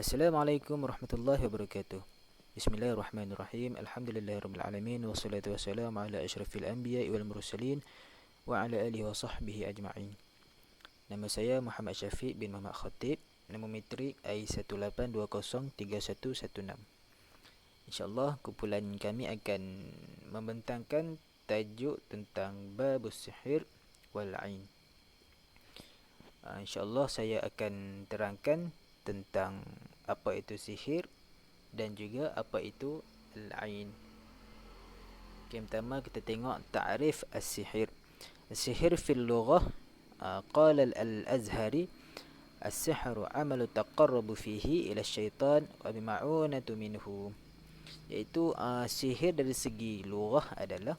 Assalamualaikum warahmatullahi wabarakatuh. Bismillahirrahmanirrahim. Alhamdulillahirabbil wassalatu wassalamu ala asyrafil anbiya'i wal mursalin wa ala alihi wa sahbihi ajma'in. Nama saya Muhammad Syafiq bin Muhammad Khatib. Nama metrik I18203116. InsyaAllah kumpulan kami akan membentangkan tajuk tentang babus sihir wal ain. InsyaAllah saya akan terangkan tentang apa itu sihir dan juga apa itu al-ain. Okay, pertama kita tengok ta'rif as-sihir. As-sihir fil lughah qala al-Azhari as-sihru 'amalu taqarrubu fihi ila syaitan wa bima'unatu minhu. Iaitu sihir dari segi lughah adalah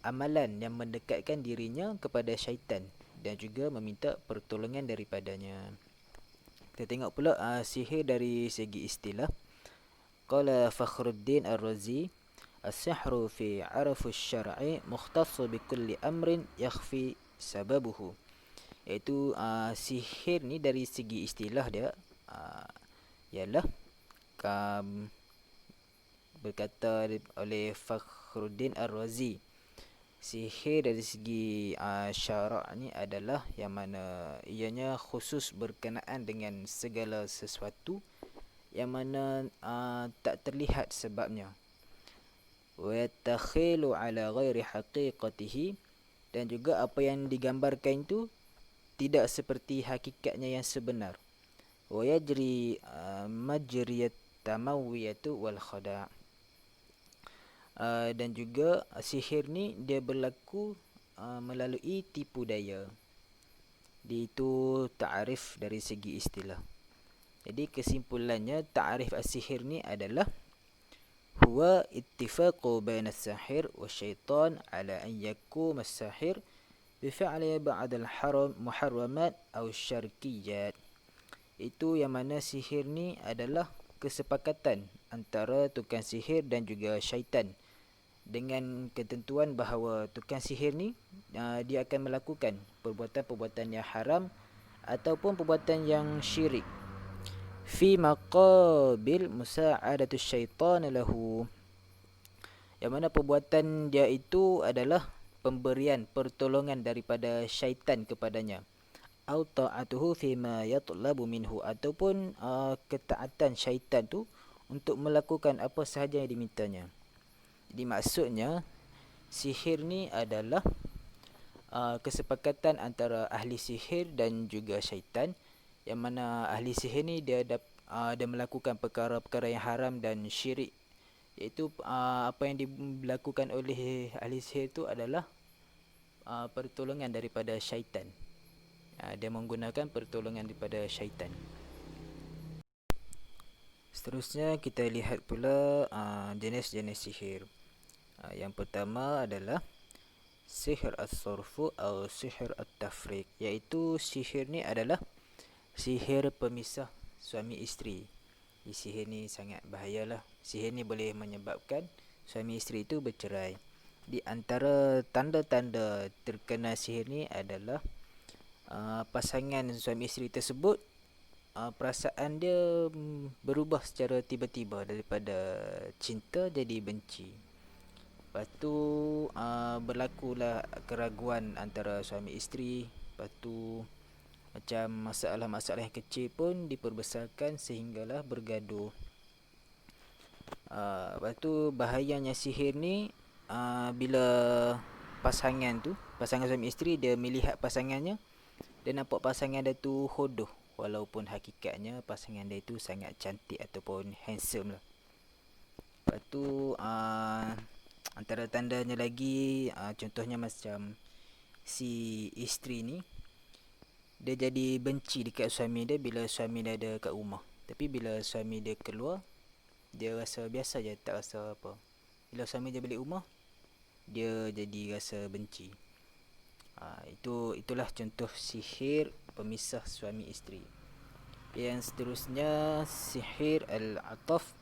amalan yang mendekatkan dirinya kepada syaitan dan juga meminta pertolongan daripadanya. Kita tengok pula sihir dari segi istilah. Qala Fakhruddin Ar-Razi, as-sihru fi 'arfu asy-syar'i mukhtassu bi kulli amrin yakhfi sababuhu. Iaitu sihir ni dari segi istilah dia ialah berkata oleh Fakhruddin Ar-Razi, sihir dari segi syarak ni adalah yang mana ianya khusus berkenaan dengan segala sesuatu yang mana tak terlihat sebabnya. Wa yatakhilu ala ghairi haqiqatihi, dan juga apa yang digambarkan itu tidak seperti hakikatnya yang sebenar. Wa yajri majriyat tamawiyatu wal khada'. Dan juga sihir ni dia berlaku melalui tipu daya. Itu ta'rif dari segi istilah. Jadi kesimpulannya ta'rif as-sihir ni adalah huwa ittifaqu baina as-sahir wasyaitan ala an yakuma as-sahir bi fi'li ba'd al-haram muharramat aw syarkiyat. Itu yang mana sihir ni adalah kesepakatan antara tukang sihir dan juga syaitan, dengan ketentuan bahawa tukang sihir ni dia akan melakukan perbuatan-perbuatan yang haram ataupun perbuatan yang syirik fi maqabil musa'adatu syaitan lahu, yang mana perbuatan dia itu adalah pemberian pertolongan daripada syaitan kepadanya, atau ta'atuhu fima yatlabu minhu, ataupun ketaatan syaitan tu untuk melakukan apa sahaja yang dimintanya. Jadi maksudnya sihir ni adalah kesepakatan antara ahli sihir dan juga syaitan, yang mana ahli sihir ni dia melakukan perkara-perkara yang haram dan syirik, iaitu apa yang dilakukan oleh ahli sihir itu adalah pertolongan daripada syaitan. Dia menggunakan pertolongan daripada syaitan. Seterusnya kita lihat pula jenis-jenis sihir. Yang pertama adalah sihir as-surfu atau sihir at-tafriq, iaitu sihir ni adalah sihir pemisah suami isteri. Sihir ni sangat bahayalah. Sihir ni boleh menyebabkan suami isteri itu bercerai. Di antara tanda-tanda terkena sihir ni adalah pasangan suami isteri tersebut perasaan dia berubah secara tiba-tiba daripada cinta jadi benci. Lepas tu berlakulah keraguan antara suami isteri. Lepas tu macam masalah-masalah yang kecil pun diperbesarkan sehinggalah bergaduh. Lepas tu bahayanya sihir ni bila pasangan suami isteri dia melihat pasangannya, dia nampak pasangan dia tu hodoh, walaupun hakikatnya pasangan dia tu sangat cantik ataupun handsome lah. Lepas tu antara tandanya lagi, contohnya macam si isteri ni dia jadi benci dekat suami dia bila suami dia ada kat rumah. Tapi bila suami dia keluar, dia rasa biasa je, tak rasa apa. Bila suami dia balik rumah, dia jadi rasa benci. Itulah contoh sihir pemisah suami isteri. Yang seterusnya sihir al-ataf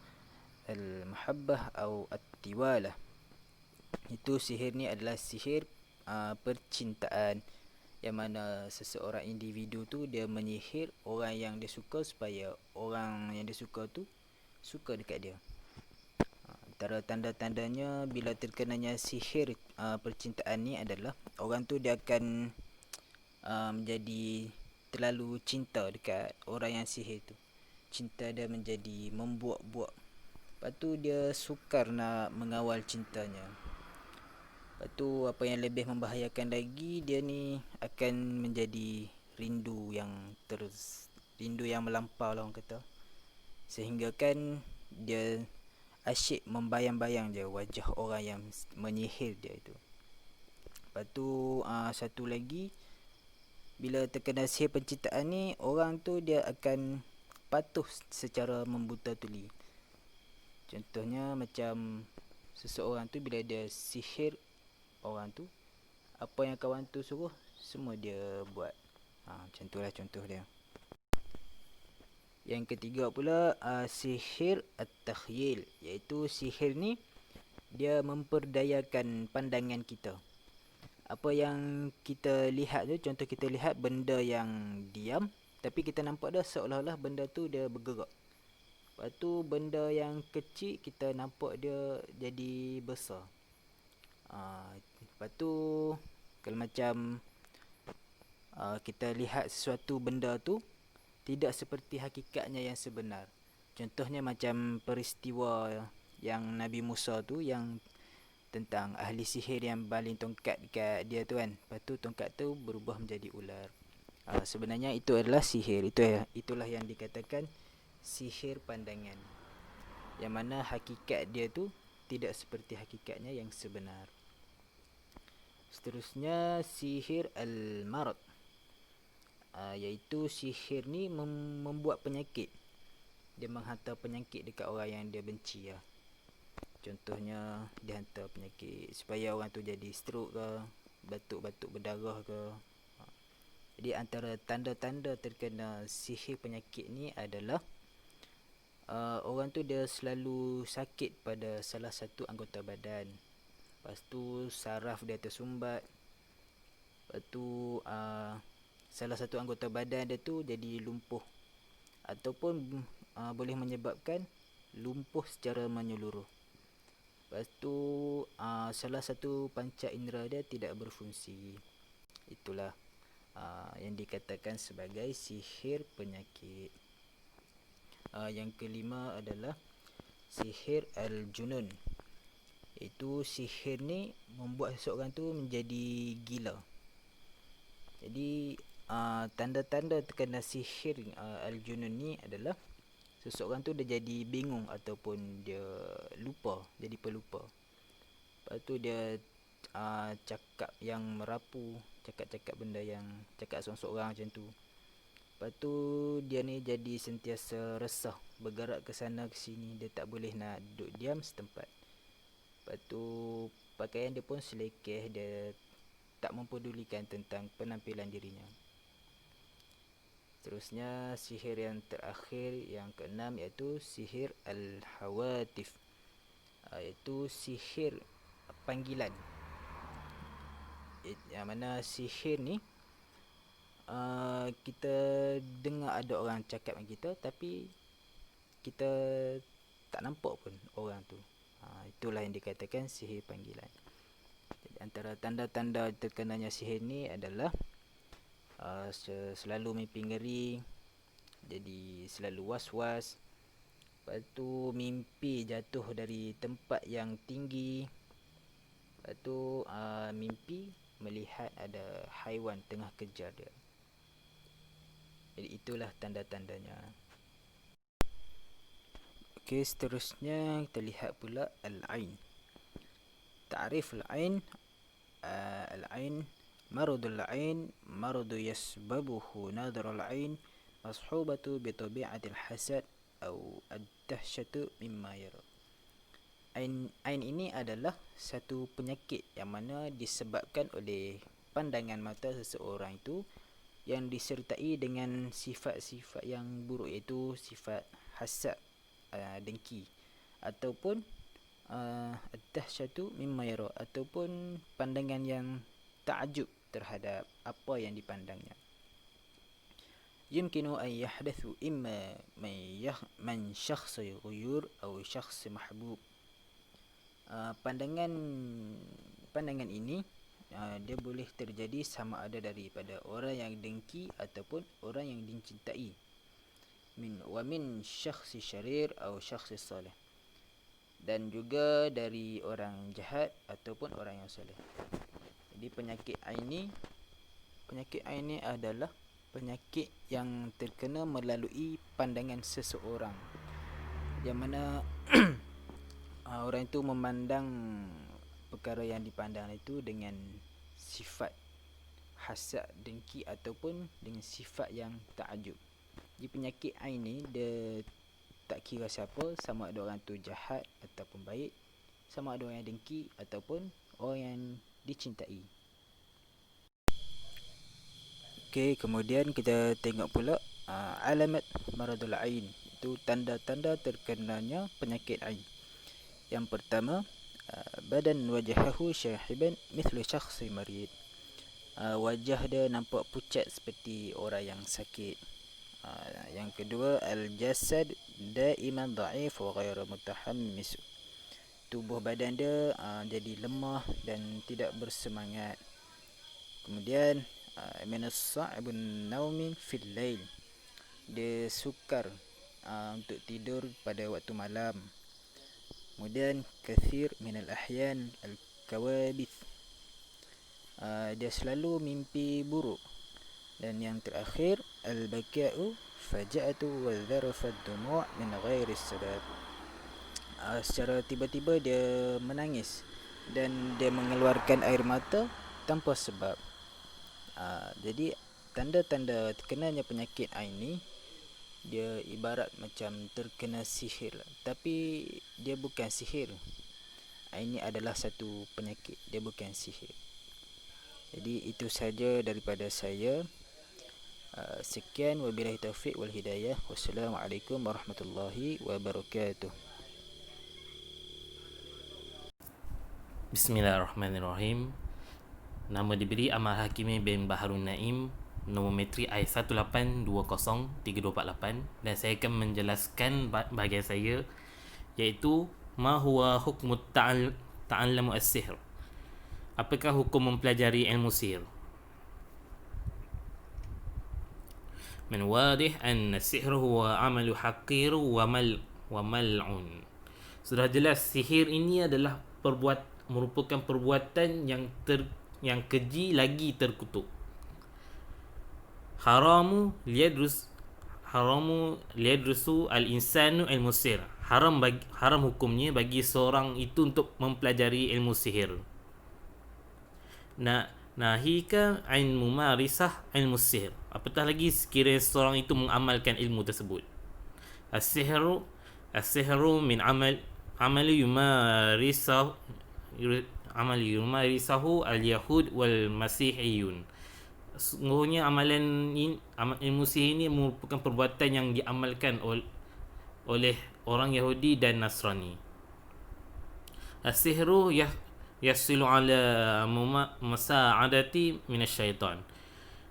al-muhabbah atau at-tiwalah. Itu sihir ni adalah sihir percintaan, yang mana seseorang individu tu dia menyihir orang yang dia suka supaya orang yang dia suka tu suka dekat dia. Antara tanda-tandanya bila terkenanya sihir percintaan ni adalah orang tu dia akan menjadi terlalu cinta dekat orang yang sihir tu. Cinta dia menjadi membuak-buak. Lepas tu dia sukar nak mengawal cintanya. Lepas tu apa yang lebih membahayakan lagi, dia ni akan menjadi rindu yang rindu yang melampau lah orang kata. Sehingga kan dia asyik membayang-bayang je wajah orang yang menyihir dia itu. Lepas tu satu lagi, bila terkena sihir penciptaan ni, orang tu dia akan patuh secara membuta tuli. Contohnya macam seseorang tu bila dia sihir orang tu, apa yang kawan tu suruh semua dia buat. Macam tu lah contoh dia. Yang ketiga pula sihir at-takhyil, iaitu sihir ni dia memperdayakan pandangan kita. Apa yang kita lihat tu, contoh kita lihat benda yang diam, tapi kita nampak dah seolah-olah benda tu dia bergerak. Lepas tu benda yang kecil kita nampak dia jadi besar. Lepas tu kalau macam kita lihat sesuatu benda tu tidak seperti hakikatnya yang sebenar. Contohnya macam peristiwa yang Nabi Musa tu, yang tentang ahli sihir yang baling tongkat dekat dia tu kan. Lepas tu tongkat tu berubah menjadi ular. Sebenarnya itu adalah sihir. Itulah yang dikatakan sihir pandangan. Yang mana hakikat dia tu tidak seperti hakikatnya yang sebenar. Seterusnya sihir al-marad, iaitu sihir ni membuat penyakit. Dia menghantar penyakit dekat orang yang dia benci lah. Contohnya dia hantar penyakit supaya orang tu jadi stroke ke, batuk-batuk berdarah ke. Jadi antara tanda-tanda terkena sihir penyakit ni adalah orang tu dia selalu sakit pada salah satu anggota badan. Lepas tu saraf dia tersumbat. Lepas tu salah satu anggota badan dia tu jadi lumpuh. Ataupun boleh menyebabkan lumpuh secara menyeluruh. Lepas tu salah satu panca indera dia tidak berfungsi. Itulah yang dikatakan sebagai sihir penyakit. Yang kelima adalah sihir al-junun. Itu sihir ni membuat seseorang tu menjadi gila. Jadi tanda-tanda terkena sihir al-junun ni adalah seseorang tu dia jadi bingung ataupun dia lupa, jadi pelupa. Lepas tu dia cakap yang merapu, cakap-cakap benda yang cakap seorang-seorang macam tu. Lepas tu dia ni jadi sentiasa resah, bergerak ke sana ke sini, dia tak boleh nak duduk diam setempat. Lepas tu pakaian dia pun selekeh, dia tak mempedulikan tentang penampilan dirinya. Terusnya sihir yang terakhir, yang keenam, iaitu sihir al-hawatif, iaitu sihir panggilan. Yang mana sihir ni kita dengar ada orang cakap dengan kita, tapi kita tak nampak pun orang tu. Itulah yang dikatakan sihir panggilan. Jadi antara tanda-tanda terkenanya sihir ni adalah selalu mimpi ngeri, jadi selalu was-was. Lepas tu mimpi jatuh dari tempat yang tinggi. Lepas tu mimpi melihat ada haiwan tengah kejar dia. Jadi itulah tanda-tandanya. Okey, seterusnya kita lihat pula al-ain. Ta'rif al-ain. Al-ain maradul ain maradu yasbabuhu nadrul ain mashubatu bi tabi'atil hasad atau ad-dahsyatu mimma yara. Ain ini adalah satu penyakit yang mana disebabkan oleh pandangan mata seseorang itu yang disertai dengan sifat-sifat yang buruk, iaitu sifat hasad, dengki, ataupun ad-dahsyatu mimma yara, ataupun pandangan yang takjub terhadap apa yang dipandangnya. يمكن أن يحدث إما من شخص غيور أو شخص محبوب. Pandangan ini dia boleh terjadi sama ada daripada orang yang dengki ataupun orang yang dicintai. Min syakhs syarir atau syakhs salih. Dan juga dari orang jahat ataupun orang yang soleh. Jadi penyakit ain ni adalah penyakit yang terkena melalui pandangan seseorang, yang mana orang itu memandang perkara yang dipandang itu dengan sifat hasad, dengki ataupun dengan sifat yang takjub. Jadi penyakit ain ni dia tak kira siapa, sama ada orang tu jahat ataupun baik, sama ada orang yang dengki ataupun orang yang dicintai. Okey, kemudian kita tengok pula alamat maradul ain, itu tanda-tanda terkenanya penyakit ain. Yang pertama, badan wajahahu syahiban mithlu syakhsi marid. Wajah dia nampak pucat seperti orang yang sakit. Yang kedua, al-jasad daiman dhaif wa ghairu mutahammis. Tubuh badan dia jadi lemah dan tidak bersemangat. Kemudian min as-sa'bun naumi fil lail. Dia sukar untuk tidur pada waktu malam. Kemudian kathir min al-ahyan al-kawabith. Dia selalu mimpi buruk. Dan yang terakhir, al-baka'u faja'atu wa dharafat dumu' min ghairi sebab. Secara tiba-tiba dia menangis dan dia mengeluarkan air mata tanpa sebab. Jadi tanda-tanda terkenanya penyakit ain ni dia ibarat macam terkena sihir, tapi dia bukan sihir. Ain ni adalah satu penyakit, dia bukan sihir. Jadi itu saja daripada saya. Sekian, wabillahi taufiq wal hidayah. Wassalamualaikum warahmatullahi wabarakatuh. Bismillahirrahmanirrahim. Nama diberi Ahmad Hakimi bin Baharun Naim, nombor metrik I18203248, dan saya akan menjelaskan bahagian saya, iaitu ma huwa hukmu ta'allamu as-sihr. Apakah hukum mempelajari ilmu sihir? من واضح أن السحر هو عمل حقير وملعون. Sudah jelas sihir ini adalah merupakan perbuatan yang keji lagi terkutuk. Haramu liyadrusu al-insanu ilmu sihir. Haram hukumnya bagi seorang itu untuk mempelajari ilmu sihir. Nahika ain mumarisah ilmu sihir. Apatah lagi sekiranya seorang itu mengamalkan ilmu tersebut. As-sihru min amali yumarisahu al-yahud wal masihiyun. Sungguhnya ilmu sihir ini merupakan perbuatan yang diamalkan oleh orang Yahudi dan Nasrani. As-sihru yasilu ala masa'adati minasyaitan.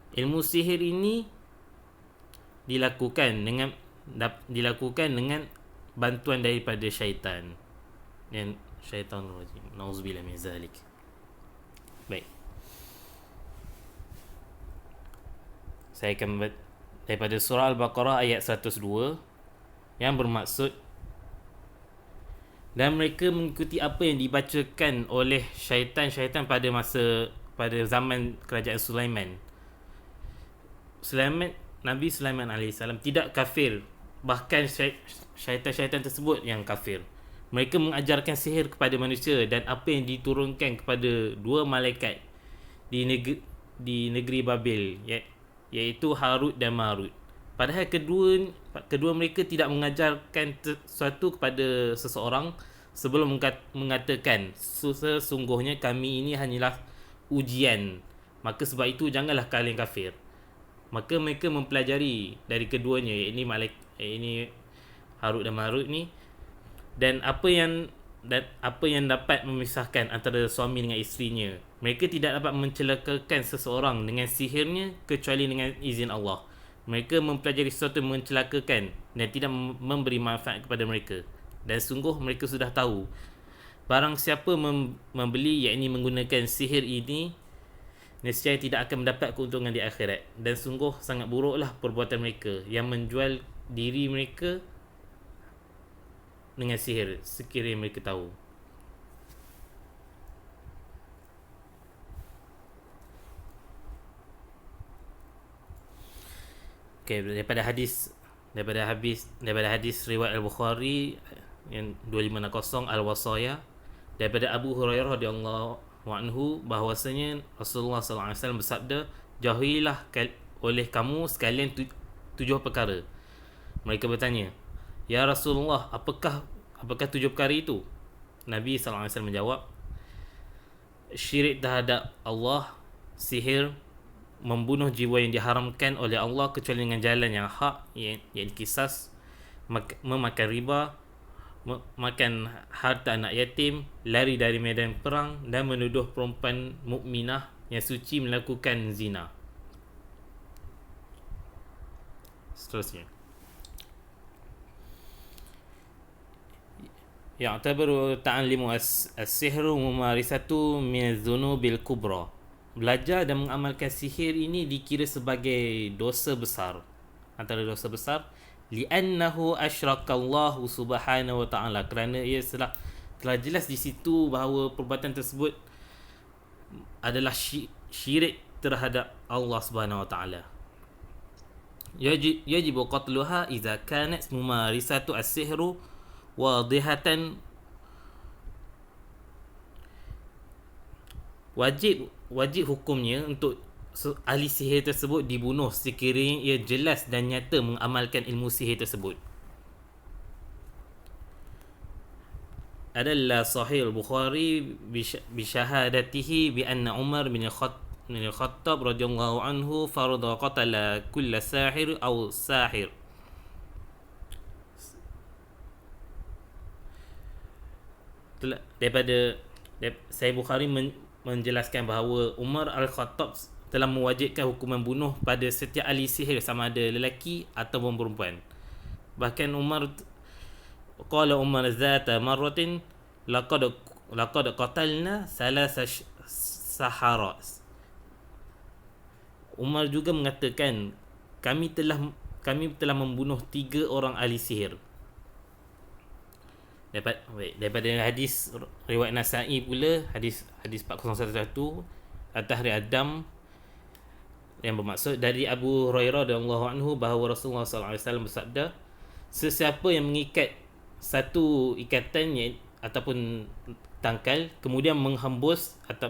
Ilmu sihir ini dilakukan dengan bantuan daripada syaitan. Dan syaitan rajim. Nauzubillah min zalik. Baik. Saya akan daripada surah Al-Baqarah ayat 102 yang bermaksud, dan mereka mengikuti apa yang dibacakan oleh syaitan pada zaman kerajaan Sulaiman. Nabi Sulaiman AS tidak kafir, bahkan syaitan-syaitan tersebut yang kafir. Mereka mengajarkan sihir kepada manusia dan apa yang diturunkan kepada dua malaikat di negeri Babil, iaitu Harut dan Marut. Padahal kedua mereka tidak mengajarkan sesuatu kepada seseorang sebelum mengatakan, sesungguhnya kami ini hanyalah ujian, maka sebab itu janganlah kalian kafir. Maka mereka mempelajari dari keduanya, ini Harut dan Marut ni, dan apa yang apa yang dapat memisahkan antara suami dengan isterinya. Mereka tidak dapat mencelakakan seseorang dengan sihirnya kecuali dengan izin Allah. Mereka mempelajari sesuatu yang mencelakakan dan tidak memberi manfaat kepada mereka. Dan sungguh mereka sudah tahu barang siapa membeli, yakni menggunakan sihir ini, nescaya tidak akan mendapat keuntungan di akhirat. Dan sungguh sangat buruklah perbuatan mereka yang menjual diri mereka dengan sihir sekiranya mereka tahu. Okay, daripada hadis riwayat Al-Bukhari yang 2560 Al-Wasaya, daripada Abu Hurairah radhiyallahu anhu bahwasanya Rasulullah sallallahu alaihi wasallam bersabda, jauhilah oleh kamu sekalian 7 perkara. Mereka bertanya, ya Rasulullah, apakah 7 perkara itu? Nabi sallallahu alaihi wasallam menjawab, syirik terhadap Allah, sihir, membunuh jiwa yang diharamkan oleh Allah kecuali dengan jalan yang hak, iaitu kisas, memakan riba, makan harta anak yatim, lari dari medan perang, dan menuduh perempuan mukminah yang suci melakukan zina. Seterusnya, ya'tabaru ta'allimu as-sihru mumarisatu min az-zunubil kubra. Belajar dan mengamalkan sihir ini dikira sebagai dosa besar, antara dosa besar, li'annahu asyrakallahu subhanahu wa ta'ala, kerana ia telah jelas di situ bahawa perbuatan tersebut adalah syirik terhadap Allah Subhanahu wa ta'ala. Yajibu qatluha idza kanat mumarisatu as-sihru wadihatan. Wajib hukumnya untuk ahli sihir tersebut dibunuh sekiranya ia jelas dan nyata mengamalkan ilmu sihir tersebut. Adalah sahih al-Bukhari bisyahadatihi bi anna Umar bin Khattab radhiyallahu anhu farada qatala kull sahir aw sahir. Daripada Sahih Bukhari menjelaskan bahawa Umar Al-Khattab telah mewajibkan hukuman bunuh pada setiap ahli sihir, sama ada lelaki ataupun perempuan. Bahkan qala Umar zata marratin laqad qatalna salasa sahara. Umar juga mengatakan kami telah membunuh 3 orang ahli sihir. Daripada hadis riwayat Nasa'i pula, hadis 4011 At-Tahri Adam, yang bermaksud dari Abu Hurairah radhiyallahu anhu bahawa Rasulullah sallallahu alaihi wasallam bersabda, sesiapa yang mengikat satu ikatan ataupun tangkal kemudian menghembus atau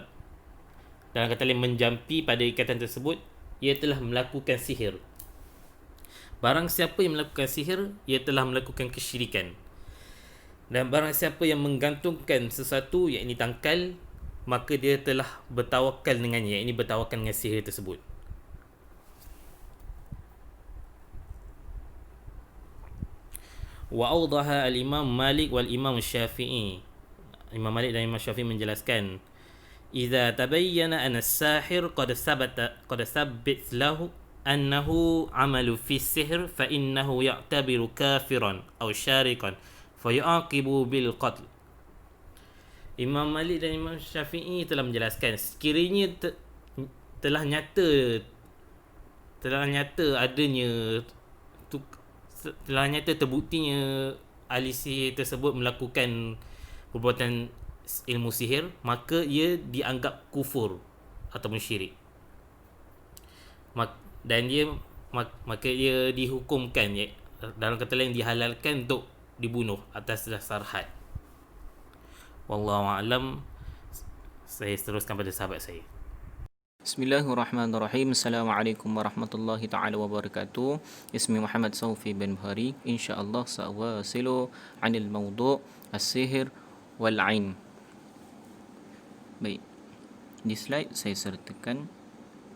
dalam kata lain menjampi pada ikatan tersebut, ia telah melakukan sihir. Barang siapa yang melakukan sihir, ia telah melakukan kesyirikan. Dan barang siapa yang menggantungkan sesuatu, yakni tangkal, maka dia telah bertawakal dengannya, yakni bertawakal dengan sihir tersebut. Wa awdaha al-Imam Malik wal Imam Syafi'i. Imam Malik dan Imam Syafi'i menjelaskan, idza tabayyana anna as-sahir qad thabbit lahu annahu amalu fi sihr fa innahu ya'tabiru kafiran aw syarikan fayu'aqibu bil qatl. Imam Malik dan Imam Syafi'i telah menjelaskan, sekiranya telah nyata terbuktinya ahli sihir tersebut melakukan perbuatan ilmu sihir, maka ia dianggap kufur ataupun syirik. Dan maka ia dihukumkan, dalam kata lain dihalalkan untuk dibunuh atas dasar had. Wallahu a'lam. Saya teruskan pada sahabat saya. Bismillahirrahmanirrahim. Assalamualaikum warahmatullahi ta'ala wabarakatuh. Ismi Muhammad Saufi bin Bukhari. InsyaAllah sa'wasilu anil mawdu' as-sihir wal-ain. Baik, di slide saya sertakan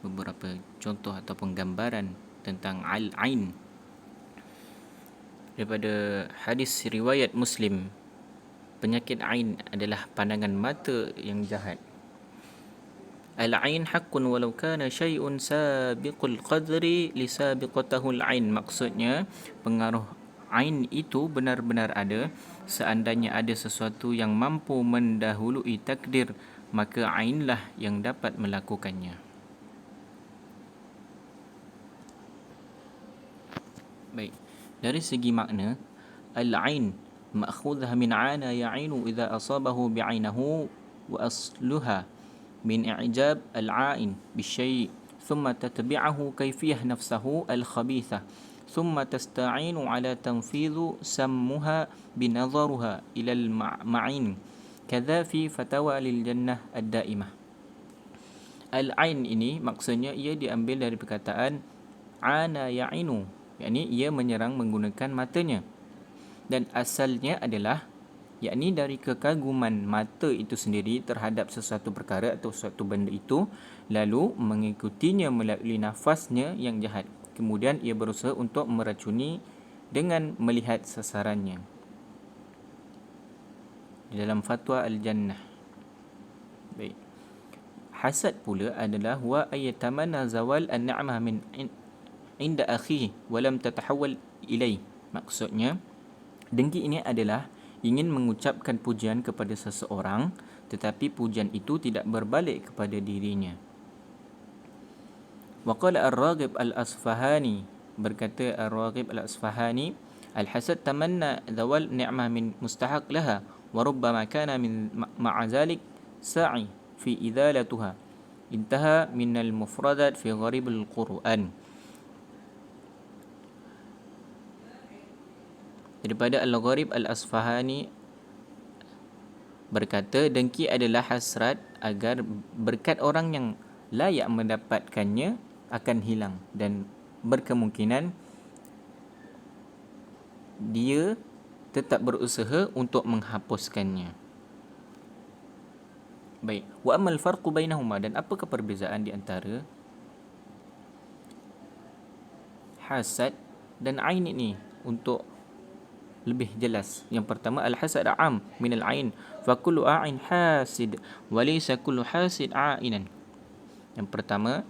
beberapa contoh ataupun gambaran tentang al-ain daripada hadis riwayat Muslim penyakit ain adalah pandangan mata yang jahat. Al-ain haqqun walau kana syai'un sabiqul qadri li sabiqatahu al-ain. Maksudnya pengaruh ain itu benar-benar ada. Seandainya ada sesuatu yang mampu mendahului takdir, maka ainlah yang dapat melakukannya. Baik, dari segi makna, al-ain ma'khudhah min 'ana ya'inu idza asabahu bi'ainahu wa asluha min i'jab al-'ain bisyai' thumma tatbi'ahu kayfiyah nafsahu al-khabithah thumma tasta'inu 'ala tanfidhu sammuha binadharuha ila al-ma'in kadha fi fatawa lil jannah ad-da'imah. Al-ain ini maksudnya ia diambil dari perkataan 'ana ya'inu, yakni ia menyerang menggunakan matanya, dan asalnya adalah yakni dari kekaguman mata itu sendiri terhadap sesuatu perkara atau sesuatu benda itu, lalu mengikutinya melalui nafasnya yang jahat. Kemudian ia berusaha untuk meracuni dengan melihat sasarannya. Di dalam fatwa Al-Jannah. Baik. Hasad pula adalah wa ayatamanna zawal an-ni'mah min inda akhihi wa lam tatahawwal ilai. Maksudnya dengki ini adalah ingin mengucapkan pujian kepada seseorang tetapi pujian itu tidak berbalik kepada dirinya. Waqala Ar-Raghib Al-Asfahani, berkata Ar-Raghib Al-Asfahani, al-hasad tamanna zawal ni'mah min mustahaq laha wa rubbama kana min ma'azalik sa'i fi idalatuha. Intaha min al-mufradat fi gharib al-Quran. Daripada Al-Gharib Al-Asfahani berkata, dengki adalah hasrat agar berkat orang yang layak mendapatkannya akan hilang dan berkemungkinan dia tetap berusaha untuk menghapuskannya. Baik, wa amal farqu bainahuma, dan apakah perbezaan di antara hasad dan ain ini untuk lebih jelas. Yang pertama, al-hasad am min al-ain fa kullu a'in hasid wa laysa kullu hasid a'inan. Yang pertama,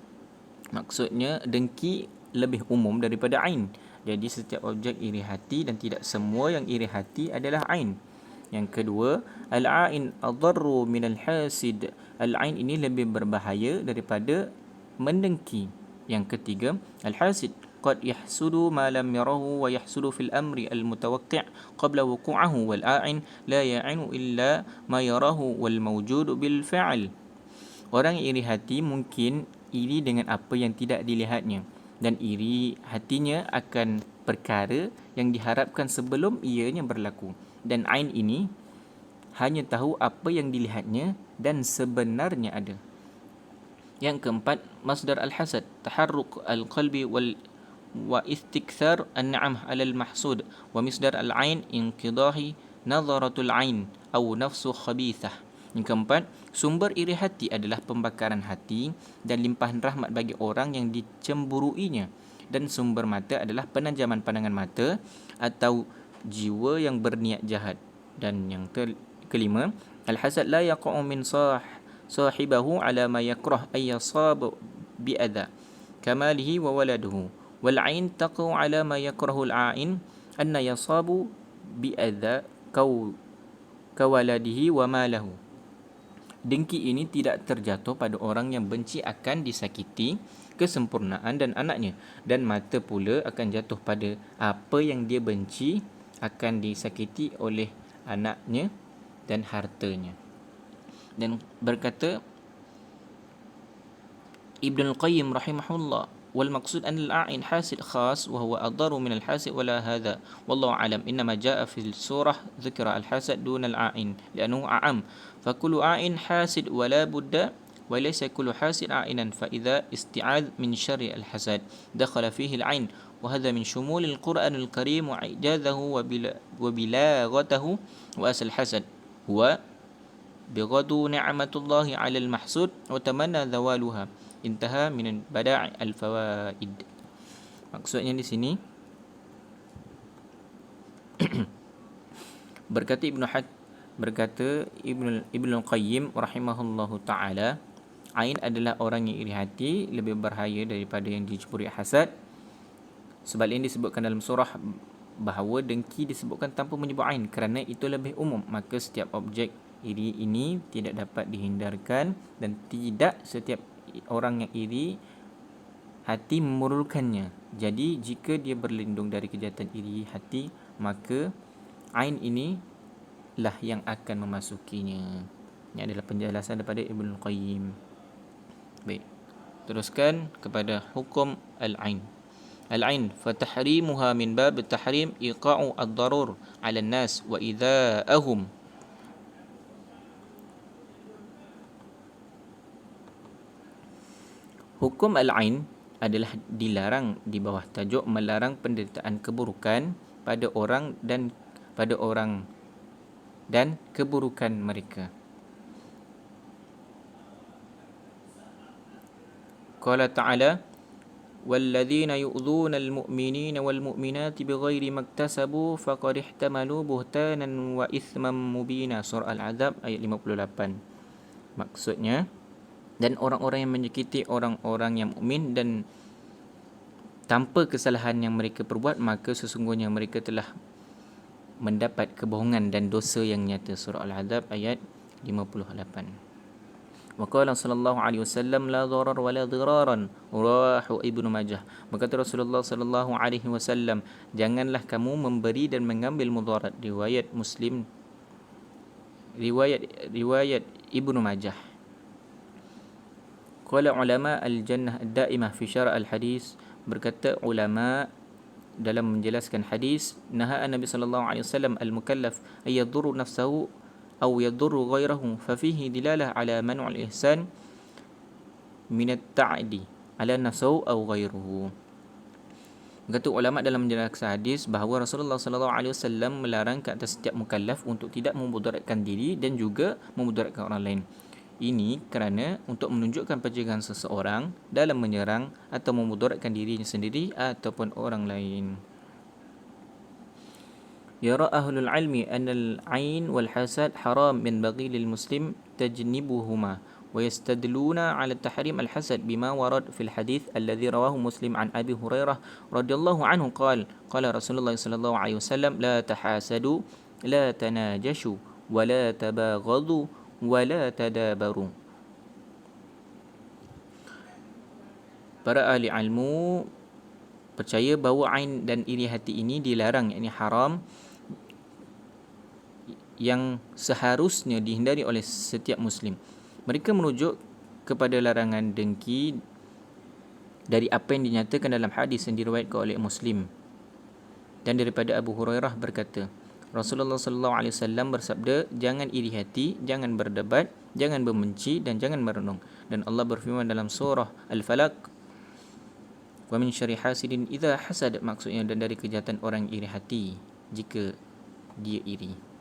maksudnya dengki lebih umum daripada ain. Jadi setiap objek iri hati dan tidak semua yang iri hati adalah ain. Yang kedua, al-ain adarru min al-hasid. Al-ain ini lebih berbahaya daripada mendengki. Yang ketiga, al-hasid قد يحسد ما لم يره ويحسد في الأمر المتوقع قبل وقوعه والآعن لا يعن إلا ما يراه والموجود بالفعل. Orang iri hati mungkin iri dengan apa yang tidak dilihatnya, dan iri hatinya akan perkara yang diharapkan sebelum ianya berlaku, dan ain ini hanya tahu apa yang dilihatnya dan sebenarnya ada. Yang keempat, masdar al-hasad taharruk al-qalbi wa istikthar an-ni'am 'ala al-mahsud, wa misdar al-'ain inqidahi nadharatul 'ain atau nafsu khabithah. Yang keempat, sumber iri hati adalah pembakaran hati dan limpahan rahmat bagi orang yang dicemburuinya, dan sumber mata adalah penajaman pandangan mata atau jiwa yang berniat jahat. Dan yang kelima, al-hasad la yaqa'u min sahibahu 'ala ma yakrah ay yasab bi adha kamalihi wa waladuhu. Wal-ain taqau 'ala ma yakrahu al-'ain anna yasabu bi adza kawaladihi wa malahu. Dengki ini tidak terjatuh pada orang yang benci akan disakiti kesempurnaan dan anaknya, dan mata pula akan jatuh pada apa yang dia benci akan disakiti oleh anaknya dan hartanya. Dan berkata Ibn al-Qayyim rahimahullah, والمقصود أن الأعين حاسد خاص وهو أضر من الحاسد ولا هذا والله أعلم. إنما جاء في السورة ذكر الحاسد دون الأعين لأنه أعم، فكل أعين حاسد ولا بد وليس كل حاسد عائنا، فإذا استعاذ من شر الحسد دخل فيه العين، وهذا من شمول القرآن الكريم وإعجازه وبلاغته. وأصل الحسد هو بغض نعمة الله على المحسود وتمنى زوالها. Intaha min bada'i al-fawaid. Maksudnya di sini berkata berkata Ibnul Qayyim rahimahullahu taala, ain adalah orang yang iri hati lebih berbahaya daripada yang diceburi hasad. Sebab ini disebutkan dalam surah bahawa dengki disebutkan tanpa menyebut ain kerana itu lebih umum. Maka setiap objek iri ini tidak dapat dihindarkan dan tidak setiap orang yang iri hati memerlukannya. Jadi jika dia berlindung dari kejahatan iri hati, maka ain ini lah yang akan memasukinya. Ini adalah penjelasan daripada Ibnul Qayyim. Baik. Teruskan kepada hukum al-ain. Al-ain fatahrimuha min bab tahrim iqa'u ad-darur 'ala an-nas wa idza'ahum. Hukum al-ain adalah dilarang di bawah tajuk melarang penderitaan keburukan pada orang dan keburukan mereka. Qala ta'ala وَالَّذِينَ يُؤْذُونَ الْمُؤْمِنِينَ وَالْمُؤْمِنَاتِ بِغَيْرِ مَا اكْتَسَبُوا فَقَدِ احْتَمَلُوا بُهْتَانًا وَإِثْمًا مُبِينًا. Surah Al-Ahzab ayat 58. Maksudnya, dan orang-orang yang menyakiti orang-orang yang mukmin dan tanpa kesalahan yang mereka perbuat, maka sesungguhnya mereka telah mendapat kebohongan dan dosa yang nyata. Surah Al-Ahzab ayat 58. Wa qala sallallahu alaihi wasallam la dharar wa la dhiraran, rawahu Ibnu Majah. Berkata Rasulullah sallallahu alaihi wasallam, janganlah kamu memberi dan mengambil mudarat. Riwayat Muslim, riwayat Ibnu Majah. Qala ulama al-jannah ad-daimah fi syarah al-hadis, berkata ulama dalam menjelaskan hadis, naha Nabi sallallahu alaihi wasallam al-mukallaf ay yadurru nafsahu أو يضر غيره ففيه دلالة على منع الإحسان من التعدي على نفسه أو غيره. Kata ulama dalam menjelaskan hadis bahawa Rasulullah sallallahu alaihi wasallam melarang ke atas setiap mukallaf untuk tidak memudaratkan diri dan juga memudaratkan orang lain. Ini kerana untuk menunjukkan pencegahan seseorang dalam menyerang atau memudaratkan dirinya sendiri ataupun orang lain. يرى أهل العلم أن العين والحسد حرام من بغي للمسلم تجنبهما ويستدلون على تحريم الحسد بما ورد في الحديث الذي رواه مسلم عن أبي هريرة رضي الله عنه قال رسول الله صلى الله عليه وسلم لا تحاسدوا لا تناجشوا ولا تباغضوا ولا تدابروا. Para ahli ilmu percaya bahawa ain dan iri hati ini dilarang, yakni haram, yang seharusnya dihindari oleh setiap Muslim. Mereka merujuk kepada larangan dengki dari apa yang dinyatakan dalam hadis yang diriwayatkan oleh Muslim dan daripada Abu Hurairah berkata, Rasulullah sallallahu alaihi wasallam bersabda, jangan iri hati, jangan berdebat, jangan membenci dan jangan merenung. Dan Allah berfirman dalam surah Al-Falaq, wa min syarri hasidin idza hasad, maksudnya dan dari kejahatan orang iri hati jika dia iri.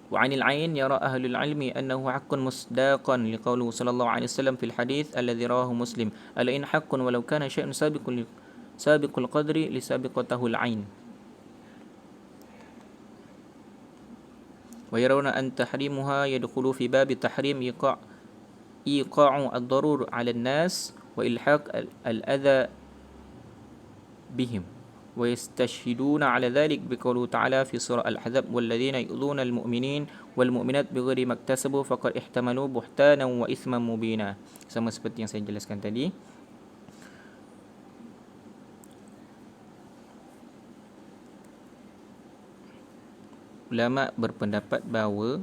وعن العين يرى أهل العلم أنه حق مصداقا لقوله صلى الله عليه وسلم في الحديث الذي رواه مسلم ألا إن حق ولو كان شيء سابق القدر لسابقته العين. ويرون أن تحريمها يدخل في باب تحريم إيقاع الضرور على الناس وإلحاق الأذى بهم ويستشهدون على ذلك بقوله تعالى في سورة الأحزاب والذين يؤذون المؤمنين والمؤمنات بغير ما اكتسبوا فقد احتملوا بهتانا وإثما مبينا. Sama seperti yang saya jelaskan tadi. Ulama berpendapat bahawa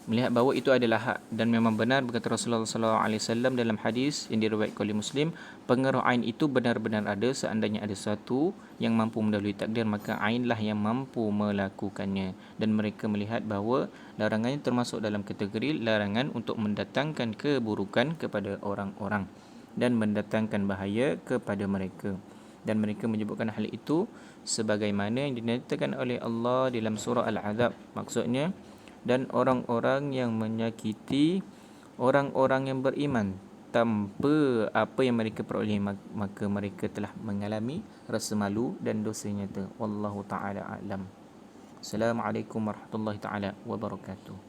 melihat bahawa itu adalah hak dan memang benar, berkata Rasulullah SAW dalam hadis yang diriwayatkan oleh Muslim, pengaruh ain itu benar-benar ada. Seandainya ada sesuatu yang mampu mendahului takdir, maka ainlah yang mampu melakukannya. Dan mereka melihat bahawa larangannya termasuk dalam kategori larangan untuk mendatangkan keburukan kepada orang-orang dan mendatangkan bahaya kepada mereka. Dan mereka menyebutkan hal itu sebagaimana yang dinyatakan oleh Allah dalam surah Al-Ahzab, maksudnya, dan orang-orang yang menyakiti orang-orang yang beriman tanpa apa yang mereka peroleh, maka mereka telah mengalami rasa malu dan dosa nyata. Wallahu ta'ala a'lam. Assalamualaikum warahmatullahi taala wabarakatuh.